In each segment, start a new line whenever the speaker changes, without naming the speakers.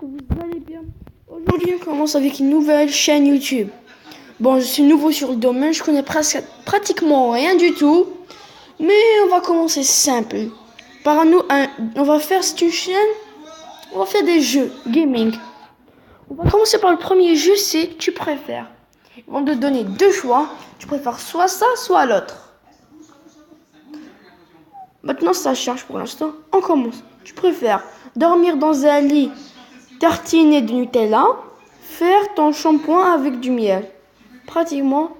Vous allez bien? Aujourd'hui, on commence avec une nouvelle chaîne YouTube. Bon, je suis nouveau sur le domaine, je connais pratiquement rien du tout, mais on va commencer simple. On va faire cette chaîne, on va faire des jeux gaming. On va commencer par le premier jeu, c'est tu préfères. Ils vont te donner deux choix, tu préfères soit ça, soit l'autre. Maintenant, ça charge pour l'instant. On commence. Tu préfères dormir dans un lit tartiner de Nutella, faire ton shampoing avec du miel. Pratiquement,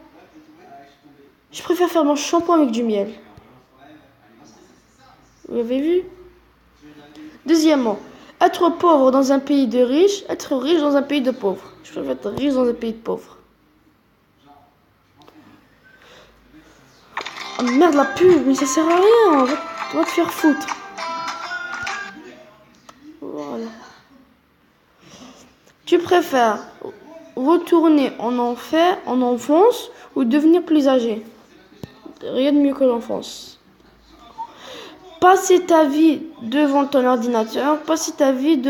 je préfère faire mon shampoing avec du miel. Vous avez vu? Deuxièmement, être pauvre dans un pays de riches, être riche dans un pays de pauvres. Je préfère être riche dans un pays de pauvres. Oh merde, la pub, mais ça sert à rien. Va te faire foutre. Voilà. Tu préfères retourner en enfance ou devenir plus âgé? Rien de mieux que l'enfance. Passer ta vie devant ton ordinateur, passer ta vie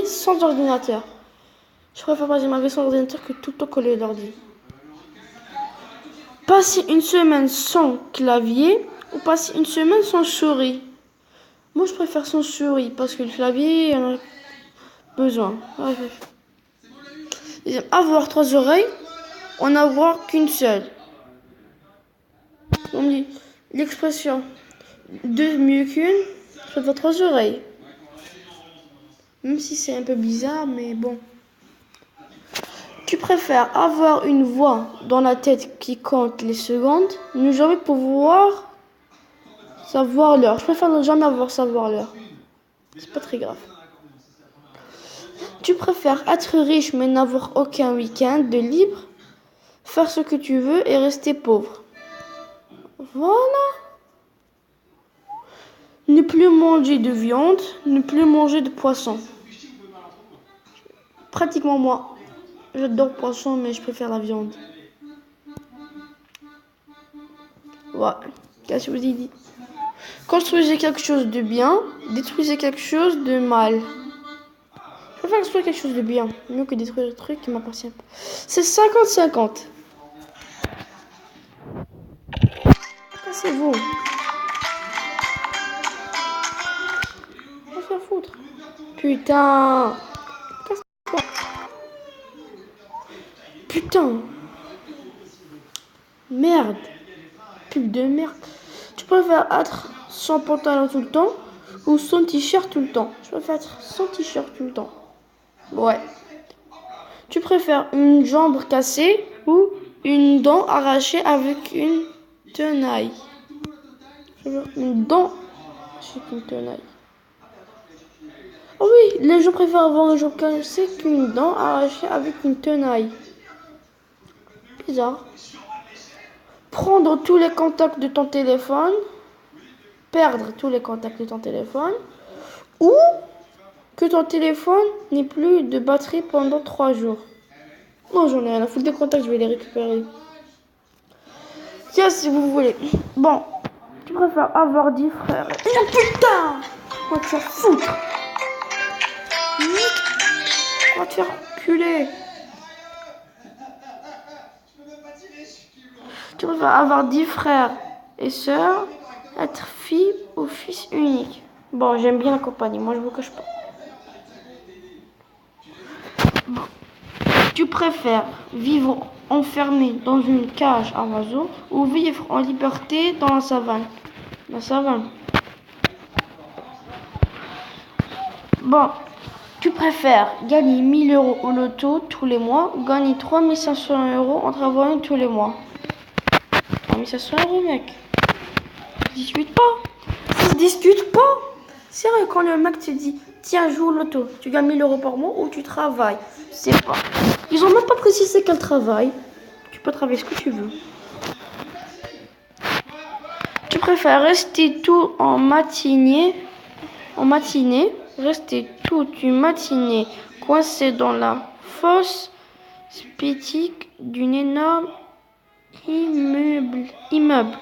sans ordinateur. Je préfère passer ma vie sans ordinateur que tout le temps coller l'ordi. Passer une semaine sans clavier ou passer une semaine sans souris. Moi, je préfère sans souris parce que le clavier, on a besoin. Avoir 3 oreilles, en avoir qu'une seule. On dit l'expression deux mieux qu'une, ça fait 3 oreilles. Même si c'est un peu bizarre, mais bon. Tu préfères avoir une voix dans la tête qui compte les secondes, ne jamais pouvoir savoir l'heure. Je préfère ne jamais avoir savoir l'heure. C'est pas très grave. Tu préfères être riche mais n'avoir aucun week-end de libre, faire ce que tu veux et rester pauvre. Voilà. Ne plus manger de viande, ne plus manger de poisson. Pratiquement moi. J'adore le poisson, mais je préfère la viande. Ouais. Qu'est-ce que je vous ai dit? Construisez quelque chose de bien, détruisez quelque chose de mal. Je préfère construire quelque chose de bien, mieux que détruire le truc qui m'appartient pas. C'est 50-50. Cassez-vous. On va se faire foutre. Putain. Casse-toi. Putain. Merde. Pub de merde. Tu préfères être sans pantalon tout le temps ou sans t-shirt tout le temps? Je préfère être sans t-shirt tout le temps. Ouais. Tu préfères une jambe cassée ou une dent arrachée avec une tenaille? Une dent avec une tenaille. Oh oui, les gens préfèrent avoir une jambe cassée qu'une dent arrachée avec une tenaille. Bizarre. Prendre tous les contacts de ton téléphone, perdre tous les contacts de ton téléphone, ou que ton téléphone n'ait plus de batterie pendant 3 jours. Non, j'en ai rien à foutre des contacts, je vais les récupérer. Tiens, si vous voulez. Bon, tu préfères avoir 10 frères. Oh putain! On va te faire foutre. On va te faire reculer. Tu préfères avoir 10 frères et sœurs, être fille ou fils unique? Bon, j'aime bien la compagnie, moi je vous cache pas. Bon. Tu préfères vivre enfermé dans une cage à oiseaux ou vivre en liberté dans la savane? La savane. Bon, tu préfères gagner 1000 euros au loto tous les mois ou gagner 3500 euros en travaillant tous les mois? 3500 euros, mec. Ça se discute pas. Ça se discute pas. Sérieux, quand le mec te dit tiens, joue au loto, tu gagnes 1000 euros par mois ou tu travailles? C'est pas. Ils ont même pas précisé quel travail. Tu peux travailler ce que tu veux. Tu préfères rester tout en matinée, rester toute une matinée coincé dans la fosse sceptique d'une énorme immeuble.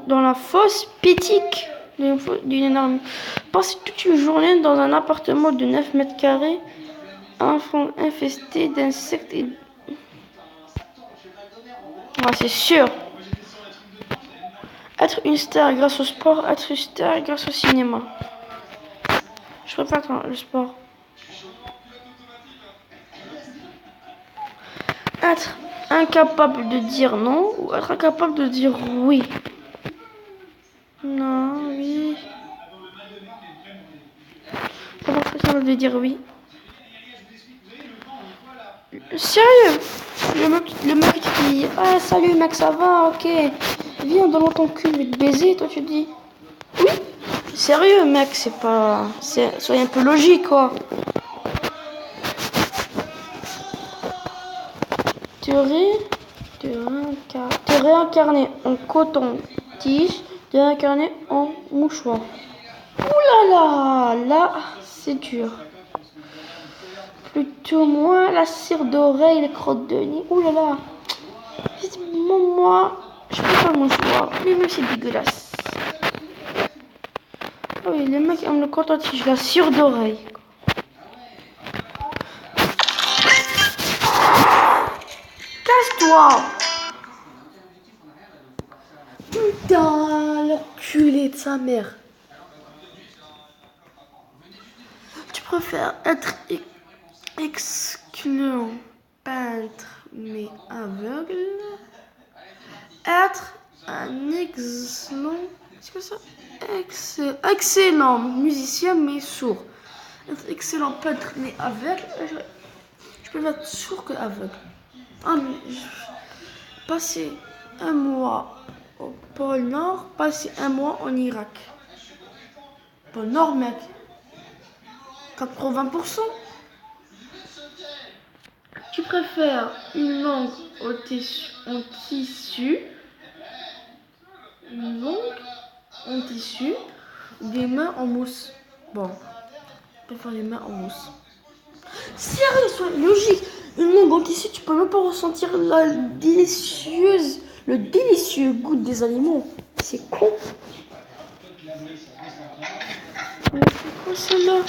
Dans la fosse sceptique d'une énorme. Passer toute une journée dans un appartement de 9 mètres carrés, infesté d'insectes et... Ah, c'est sûr. Être une star grâce au sport, être une star grâce au cinéma. Je préfère le sport. Être incapable de dire non ou être incapable de dire oui. Non, oui. Je préfère de dire oui. Sérieux? Le mec qui dit ah salut mec, ça va, ok, viens dans ton cul, je vais te baiser. Toi tu dis oui. Sérieux mec, c'est pas, soyez un peu logique quoi. Te réincarner en coton-tige, te réincarner en mouchoir. Ouh là là, là c'est dur. Plutôt moins la cire d'oreille, les crottes de nez. Ouh là là. Moi, je préfère le mouchoir. Mais même c'est dégueulasse. Ah oui, les mecs aiment le coton-tige, la cire d'oreille. Casse-toi. Putain, l'enculé de sa mère. Tu préfères être excluant, peintre mais aveugle, être un excellent musicien mais sourd, être excellent peintre mais aveugle, je peux être sourd que aveugle. Passer un mois au pôle Nord, passer un mois en Irak. Pôle Nord mec, 80%. Tu préfères une langue en tissu, une langue en tissu, des mains en mousse? Bon, je préfère les mains en mousse. Sérieux, sois logique. Une langue en tissu, tu peux même pas ressentir le délicieux goût des aliments. C'est con. Mais c'est quoi cela?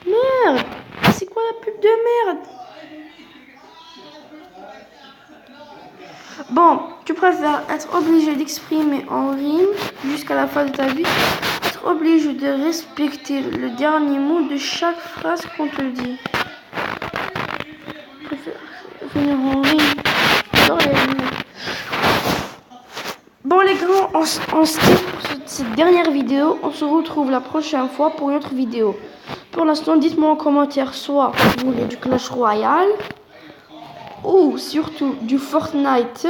Merde, c'est quoi la pub de merde? Bon, tu préfères être obligé d'exprimer en rime jusqu'à la fin de ta vie, être obligé de respecter le dernier mot de chaque phrase qu'on te dit. Je préfère finir en rime. J'adore les rimes. Bon les gars, on se quitte pour cette dernière vidéo. On se retrouve la prochaine fois pour une autre vidéo. Pour l'instant, dites-moi en commentaire soit vous voulez du Clash Royale ou surtout du Fortnite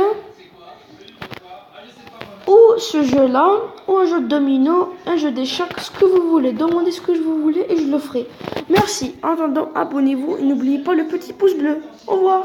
ou ce jeu-là ou un jeu de domino, un jeu d'échecs, ce que vous voulez. Demandez ce que vous voulez et je le ferai. Merci. En attendant, abonnez-vous et n'oubliez pas le petit pouce bleu. Au revoir.